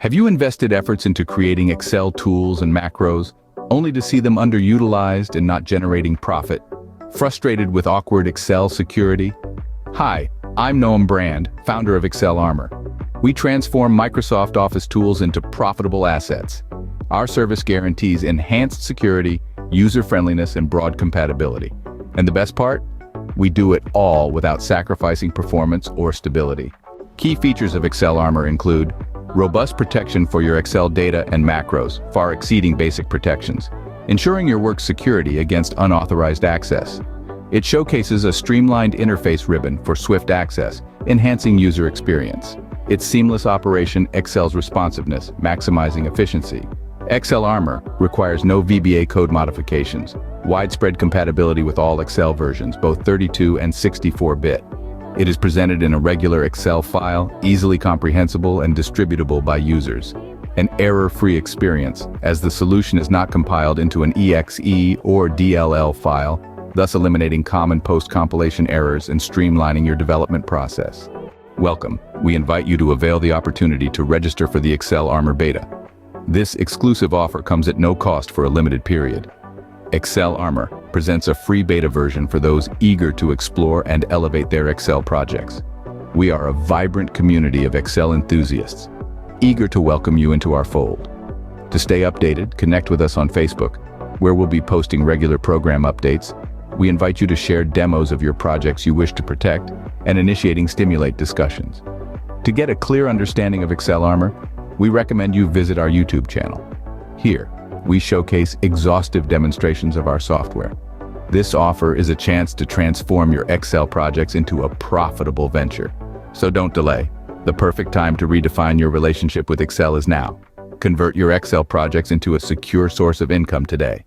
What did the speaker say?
Have you invested efforts into creating Excel tools and macros, only to see them underutilized and not generating profit? Frustrated with awkward Excel security? Hi, I'm Noam Brand, founder of Excel Armor. We transform Microsoft Office tools into profitable assets. Our service guarantees enhanced security, user-friendliness, and broad compatibility. And the best part? We do it all without sacrificing performance or stability. Key features of Excel Armor include robust protection for your Excel data and macros, far exceeding basic protections, ensuring your work's security against unauthorized access. It showcases a streamlined interface ribbon for swift access, enhancing user experience. Its seamless operation excels responsiveness, maximizing efficiency. Excel Armor requires no VBA code modifications, widespread compatibility with all Excel versions, both 32 and 64-bit. It is presented in a regular Excel file, easily comprehensible and distributable by users. An error-free experience, as the solution is not compiled into an exe or DLL file, thus eliminating common post-compilation errors and streamlining your development process. Welcome. We invite you to avail the opportunity to register for the Excel Armor Beta. This exclusive offer comes at no cost for a limited period. Excel Armor presents a free beta version for those eager to explore and elevate their Excel projects. We are a vibrant community of Excel enthusiasts, eager to welcome you into our fold. To stay updated, connect with us on Facebook, where we'll be posting regular program updates. We invite you to share demos of your projects you wish to protect and initiating stimulate discussions. To get a clear understanding of Excel Armor, we recommend you visit our YouTube channel. Here, we showcase exhaustive demonstrations of our software. This offer is a chance to transform your Excel projects into a profitable venture. So don't delay. The perfect time to redefine your relationship with Excel is now. Convert your Excel projects into a secure source of income today.